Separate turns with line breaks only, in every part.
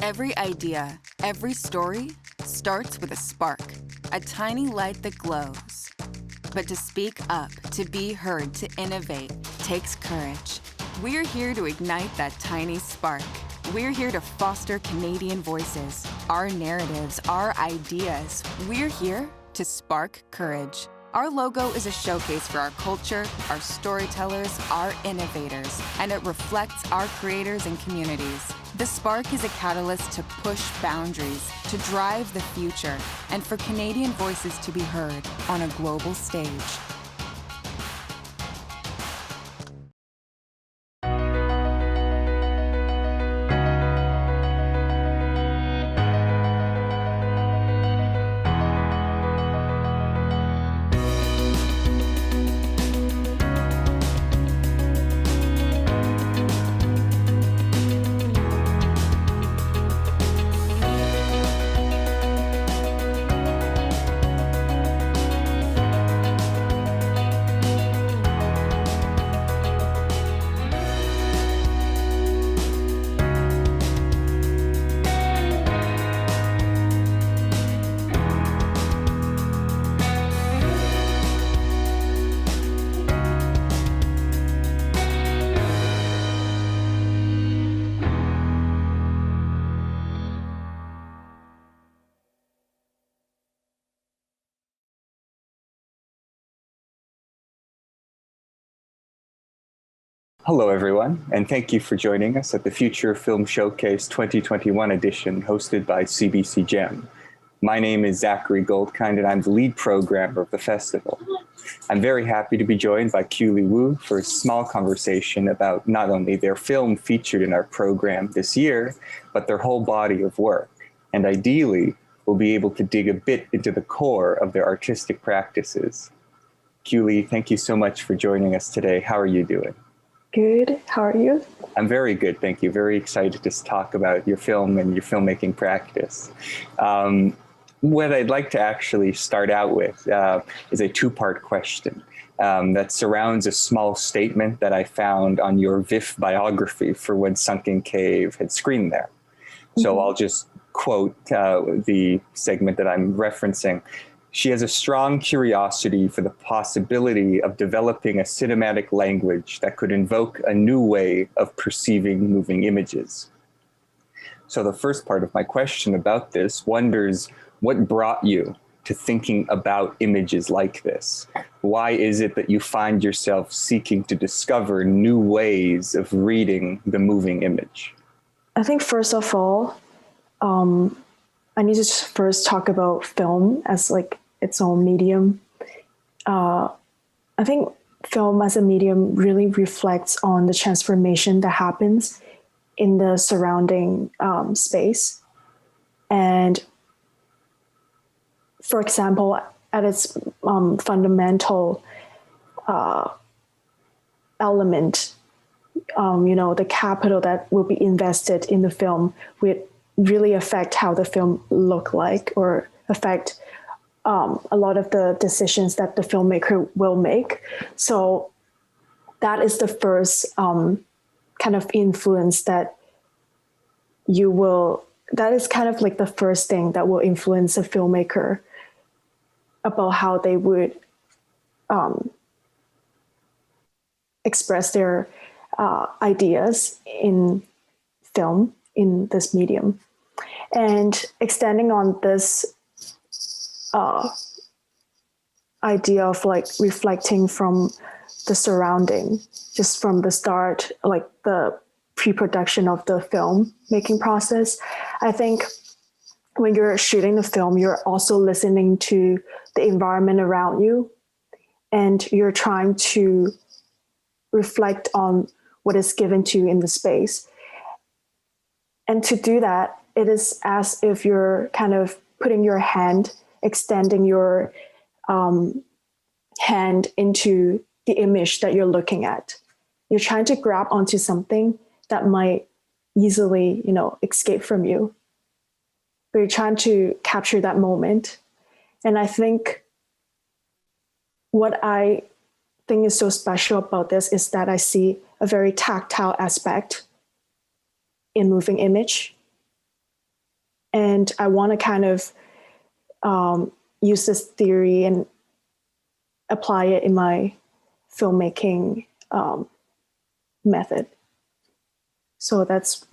Every idea, every story starts with a spark, a tiny light that glows. But to speak up, to be heard, to innovate takes courage. We're here to ignite that tiny spark. We're here to foster Canadian voices, our narratives, our ideas. We're here to spark courage. Our logo is a showcase for our culture, our storytellers, our innovators, and it reflects our creators and communities. The Spark is a catalyst to push boundaries, to drive the future, and for Canadian voices to be heard on a global stage.
Hello, everyone, and thank you for joining us at the Future Film Showcase 2021 edition hosted by CBC Gem. My name is Zachary Goldkind, and I'm the lead programmer of the festival. I'm very happy to be joined by Qiuli Wu for a small conversation about not only their film featured in our program this year, but their whole body of work. And ideally, we'll be able to dig a bit into the core of their artistic practices. Qiuli, thank you so much for joining us today. How are you doing?
Good. How are you?
I'm very good, thank you. Very excited to talk about your film and your filmmaking practice. What I'd like to actually start out with is a two-part question that surrounds a small statement that I found on your VIF biography for when Sunken Cave had screened there. So I'll just quote the segment that I'm referencing. She has a strong curiosity for the possibility of developing a cinematic language that could invoke a new way of perceiving moving images. So the first part of my question about this wonders what brought you to thinking about images like this? Why is it that you find yourself seeking to discover new ways of reading the moving image?
I think first of all, I need to first talk about film as like its own medium. I think film as a medium really reflects on the transformation that happens in the surrounding space. And for example, at its fundamental element, the capital that will be invested in the film would really affect how the film look like or affect a lot of the decisions that the filmmaker will make. So that is the first kind of influence that that is kind of like the first thing that will influence a filmmaker about how they would express their ideas in film, in this medium. And extending on this idea of like reflecting from the surrounding, just from the start, like the pre-production of the film making process. I think when you're shooting the film, you're also listening to the environment around you, and you're trying to reflect on what is given to you in the space. And to do that, it is as if you're kind of putting your hand, extending your hand into the image that you're looking at. You're trying to grab onto something that might easily, escape from you. But you're trying to capture that moment. And I think what I think is so special about this is that I see a very tactile aspect in moving image. And I want to kind of use this theory and apply it in my filmmaking method. So that's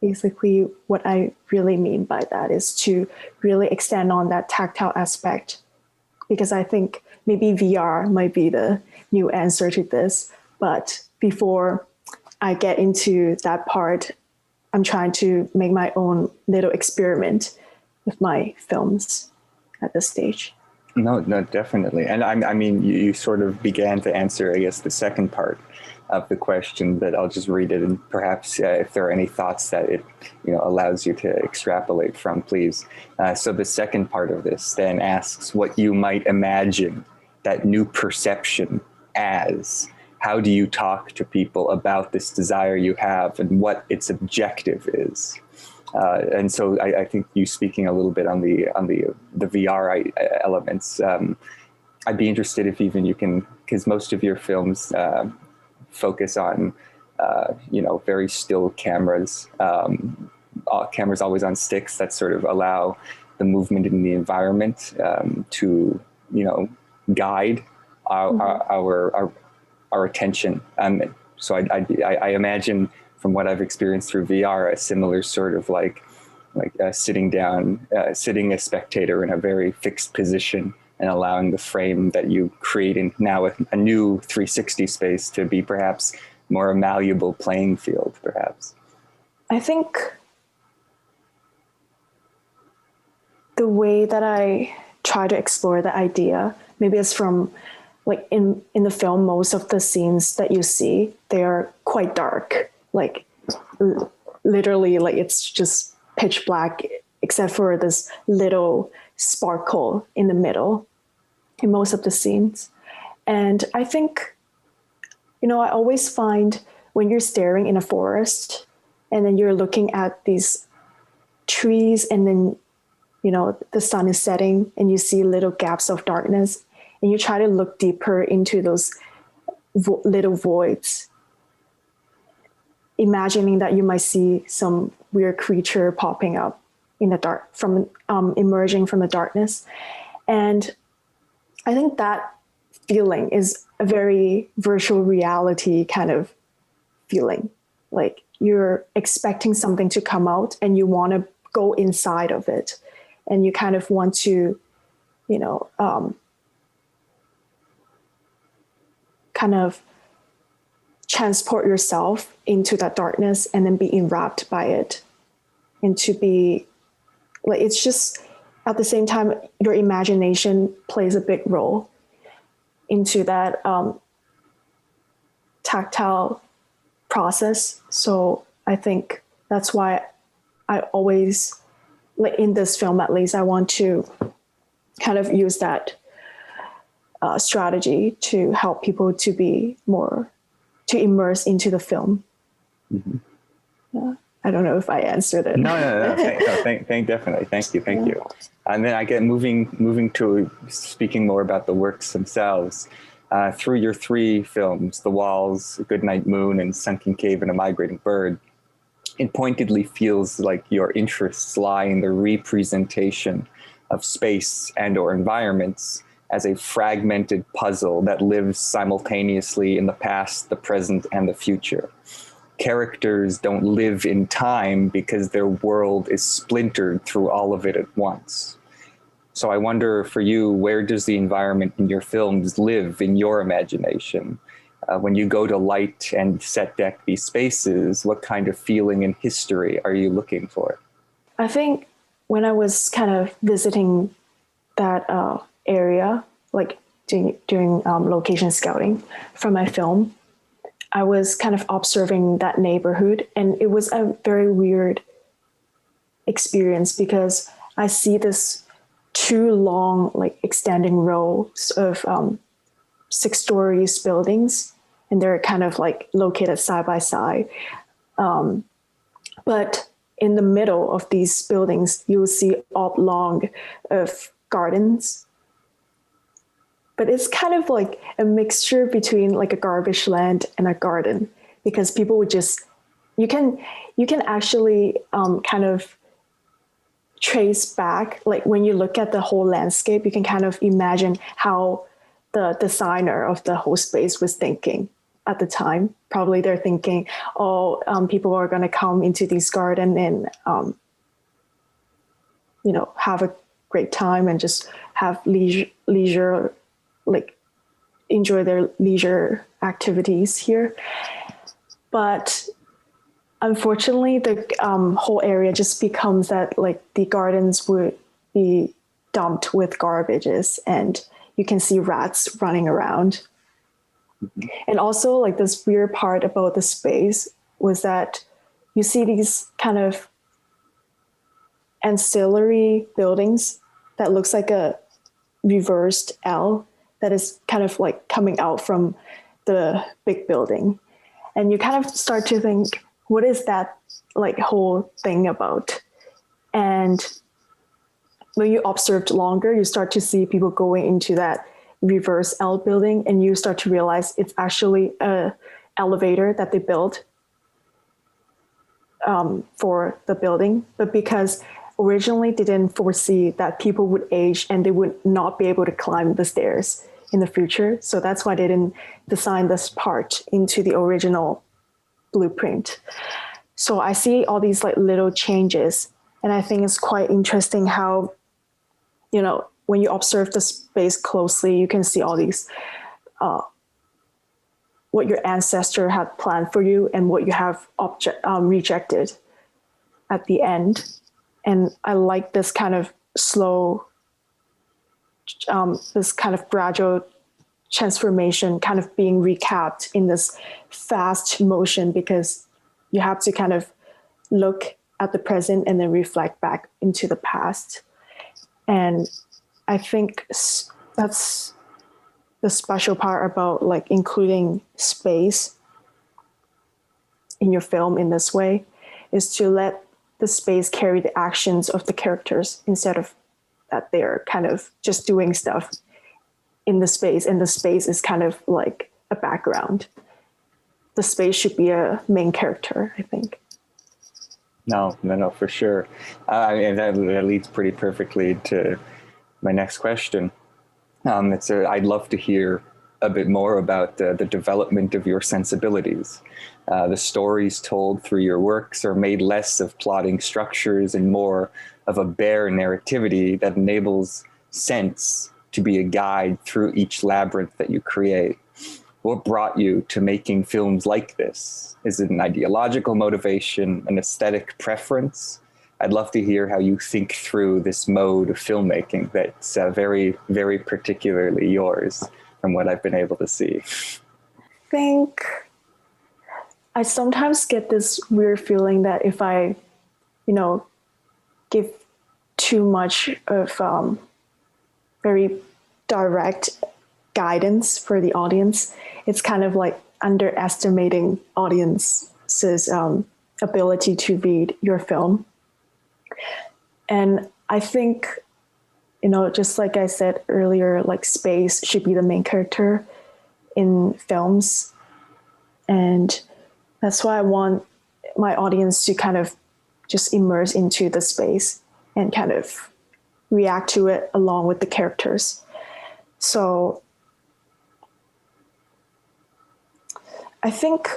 basically what I really mean by that, is to really extend on that tactile aspect, because I think maybe VR might be the new answer to this. But before I get into that part, I'm trying to make my own little experiment with my films at this stage.
No, definitely. And I mean, you sort of began to answer, I guess, the second part of the question, but I'll just read it, and perhaps if there are any thoughts that it allows you to extrapolate from, please. So the second part of this then asks what you might imagine that new perception as. How do you talk to people about this desire you have and what its objective is? And so I think you speaking a little bit on the VR elements, I'd be interested if even you can, because most of your films focus on, very still cameras, cameras always on sticks that sort of allow the movement in the environment to, guide our attention. So I imagine, from what I've experienced through VR, a similar sort of like sitting a spectator in a very fixed position and allowing the frame that you create in now with a new 360 space to be perhaps more a malleable playing field, perhaps.
I think the way that I try to explore the idea, maybe it's from like in the film, most of the scenes that you see, they are quite dark. Like literally, like it's just pitch black, except for this little sparkle in the middle in most of the scenes. And I think, I always find when you're staring in a forest and then you're looking at these trees and then, the sun is setting and you see little gaps of darkness and you try to look deeper into those little voids, imagining that you might see some weird creature popping up in the dark, from emerging from the darkness. And I think that feeling is a very virtual reality kind of feeling. Like you're expecting something to come out and you want to go inside of it. And you kind of want to, kind of transport yourself into that darkness and then be enwrapped by it, and to be like, it's just at the same time your imagination plays a big role into that tactile process. So I think that's why I always, like in this film at least, I want to kind of use that strategy to help people to be more, to immerse into the film. Mm-hmm. Yeah. I don't know if I answered it.
No. Definitely. Thank you. And then I get moving to speaking more about the works themselves. Through your three films, The Walls, Goodnight Moon, and Sunken Cave and A Migrating Bird, it pointedly feels like your interests lie in the representation of space and or environments as a fragmented puzzle that lives simultaneously in the past, the present, and the future. Characters don't live in time because their world is splintered through all of it at once. So I wonder for you, where does the environment in your films live in your imagination? When you go to light and set deck these spaces, what kind of feeling and history are you looking for?
I think when I was kind of visiting that area, like doing location scouting for my film, I was kind of observing that neighborhood, and it was a very weird experience because I see this two long, like extending rows of 6-story buildings, and they're kind of like located side by side. But in the middle of these buildings, you'll see oblong of gardens. But it's kind of like a mixture between like a garbage land and a garden, because people would just, you can actually kind of trace back, like when you look at the whole landscape, you can kind of imagine how the designer of the whole space was thinking at the time. Probably they're thinking, people are going to come into this garden and, have a great time and just have leisure, like enjoy their leisure activities here. But unfortunately, the whole area just becomes that, like, the gardens would be dumped with garbages and you can see rats running around. Mm-hmm. And also, like, this weird part about the space was that you see these kind of ancillary buildings that looks like a reversed L that is kind of like coming out from the big building. And you kind of start to think, what is that like whole thing about? And when you observed longer, you start to see people going into that reverse L building, and you start to realize it's actually a elevator that they built for the building. But because originally they didn't foresee that people would age and they would not be able to climb the stairs in the future. So that's why they didn't design this part into the original blueprint. So I see all these like little changes, and I think it's quite interesting how, when you observe the space closely, you can see all these, what your ancestor had planned for you and what you have rejected at the end. And I like this kind of slow, this kind of gradual transformation kind of being recapped in this fast motion, because you have to kind of look at the present and then reflect back into the past. And I think that's the special part about like including space in your film in this way, is to let the space carry the actions of the characters instead of that they're kind of just doing stuff in the space, and the space is kind of like a background. The space should be a main character, I think.
No, for sure. And that leads pretty perfectly to my next question. I'd love to hear a bit more about the development of your sensibilities. The stories told through your works are made less of plotting structures and more of a bare narrativity that enables sense to be a guide through each labyrinth that you create. What brought you to making films like this? Is it an ideological motivation, an aesthetic preference? I'd love to hear how you think through this mode of filmmaking that's very, very particularly yours from what I've been able to see.
I think I sometimes get this weird feeling that if I, give too much of very direct guidance for the audience, it's kind of like underestimating audience's ability to read your film. And I think, just like I said earlier, like space should be the main character in films. And that's why I want my audience to kind of just immerse into the space and kind of react to it along with the characters. So I think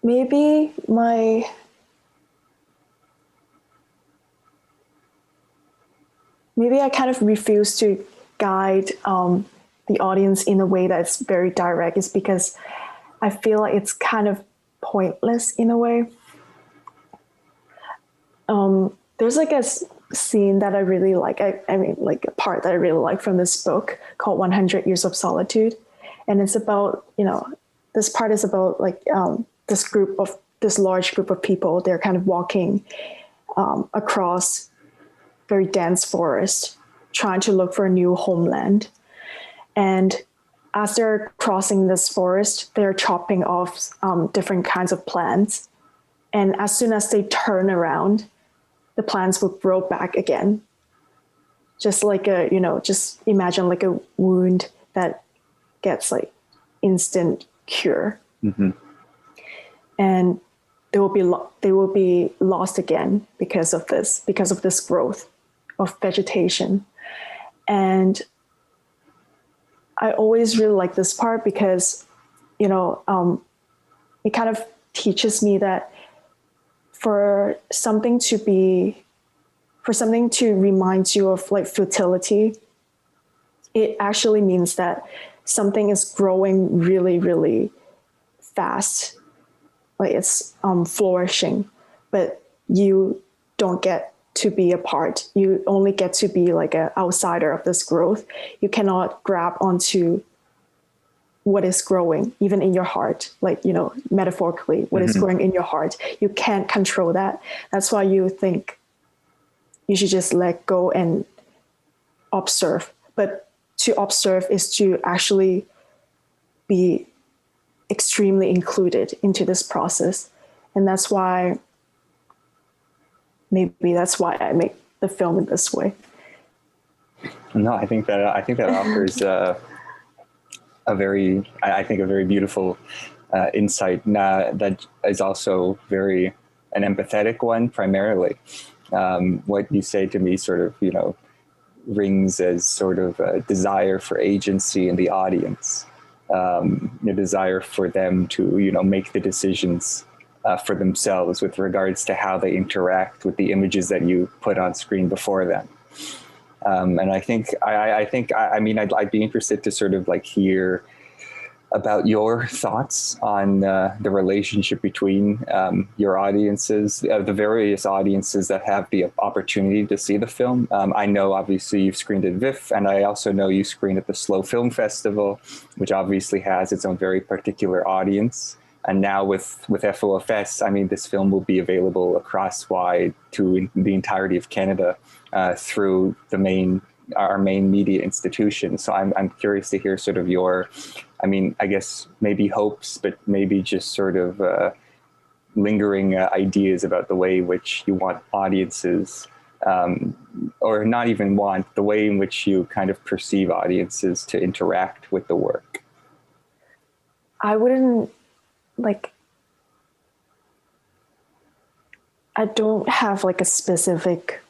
maybe I kind of refuse to guide the audience in a way that's very direct, is because I feel like it's kind of pointless in a way. There's like a scene that I really like. I mean, like a part that I really like from this book called 100 Years of Solitude. And it's about, this part is about like this large group of people. They're kind of walking across very dense forest, trying to look for a new homeland. And as they're crossing this forest, they're chopping off different kinds of plants. And as soon as they turn around, the plants will grow back again. Just like just imagine like a wound that gets like instant cure. Mm-hmm. and they will be lost again because of this growth of vegetation. And I always really like this part because, it kind of teaches me that for something to remind you of like fertility, it actually means that something is growing really, really fast. Like it's flourishing, but you don't get to be a part. You only get to be like an outsider of this growth. You cannot grab onto what is growing, even in your heart, like, metaphorically, what is growing in your heart. You can't control that. That's why you think you should just let go and observe. But to observe is to actually be extremely included into this process. And that's why I make the film in this way.
No, I think that offers a very beautiful insight that is also an empathetic one primarily. What you say to me sort of, rings as sort of a desire for agency in the audience, a desire for them to, make the decisions for themselves with regards to how they interact with the images that you put on screen before them. And I think, I'd be interested to sort of like hear about your thoughts on the relationship between your audiences, the various audiences that have the opportunity to see the film. I know obviously you've screened at VIFF, and I also know you screened at the Slow Film Festival, which obviously has its own very particular audience. And now with FOFS, this film will be available across wide to the entirety of Canada through our main media institution. So I'm curious to hear sort of your, I guess maybe hopes, but maybe just sort of lingering ideas about the way in which you want audiences, or not even want, the way in which you kind of perceive audiences to interact with the work.
I wouldn't I don't have like a specific,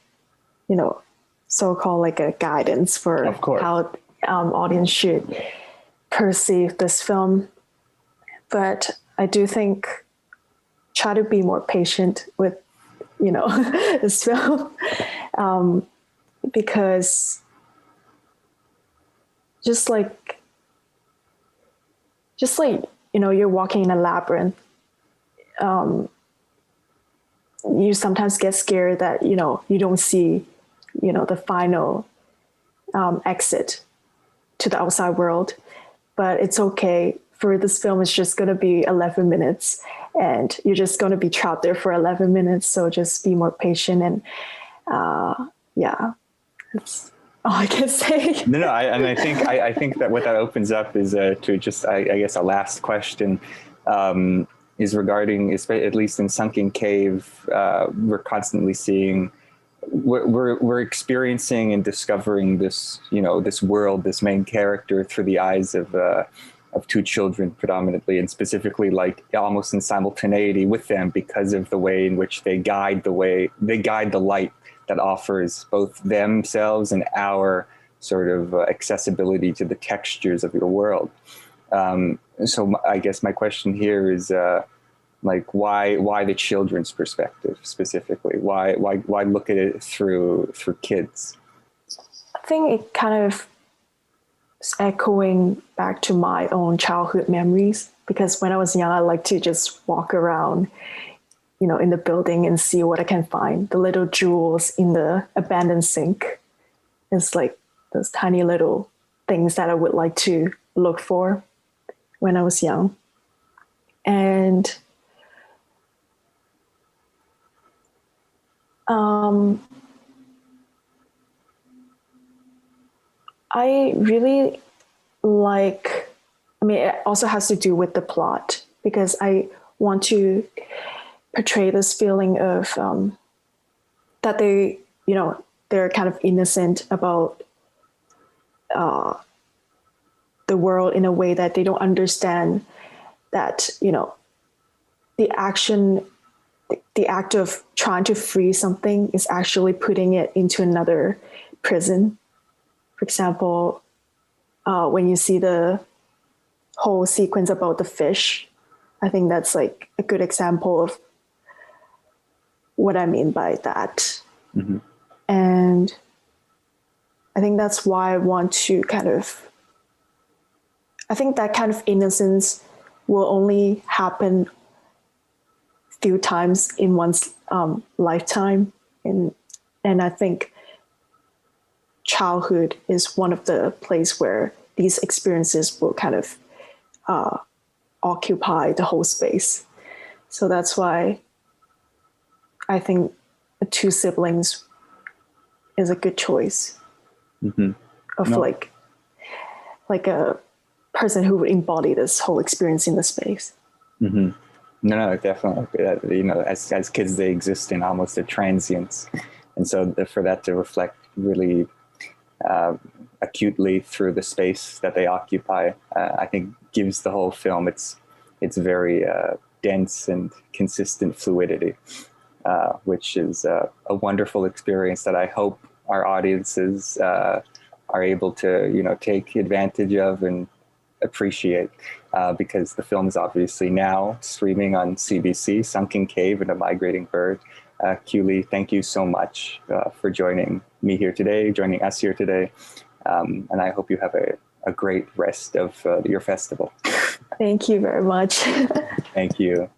so-called like a guidance for how audience should perceive this film. But I do think try to be more patient with, this film, because just like, you're walking in a labyrinth. You sometimes get scared that, you don't see, the final exit to the outside world. But it's okay. For this film, it's just going to be 11 minutes and you're just going to be trapped there for 11 minutes. So just be more patient. And that's all I can say.
No, I think that what that opens up is to just, I guess, a last question. Is regarding, at least in Sunken Cave, we're constantly seeing, we're experiencing and discovering this, this world, this main character through the eyes of two children predominantly, and specifically like almost in simultaneity with them because of the way in which they guide the light that offers both themselves and our sort of accessibility to the textures of your world. So I guess my question here is, why the children's perspective specifically? Why look at it through kids?
I think it kind of is echoing back to my own childhood memories, because when I was young, I liked to just walk around, in the building and see what I can find. The little jewels in the abandoned sink. It's like those tiny little things that I would like to look for when I was young. And I really it also has to do with the plot, because I want to portray this feeling of that they're kind of innocent about the world in a way that they don't understand that, the action, the act of trying to free something is actually putting it into another prison. For example, when you see the whole sequence about the fish, I think that's like a good example of what I mean by that.
Mm-hmm.
And I think that's why I want to I think that kind of innocence will only happen few times in one's lifetime. And I think childhood is one of the place where these experiences will kind of occupy the whole space. So that's why I think the two siblings is a good choice of like a person who would embody this whole experience in the space.
Mm-hmm. No, definitely. You know, as kids, they exist in almost a transience, and so for that to reflect really acutely through the space that they occupy, I think gives the whole film its very dense and consistent fluidity, which is a wonderful experience that I hope our audiences are able to, you know, take advantage of and appreciate, because the film is obviously now streaming on CBC, Sunken Cave and A Migrating Bird. Qiuli, thank you so much for joining me here today, joining us here today. And I hope you have a great rest of your festival.
Thank you very much.
Thank you.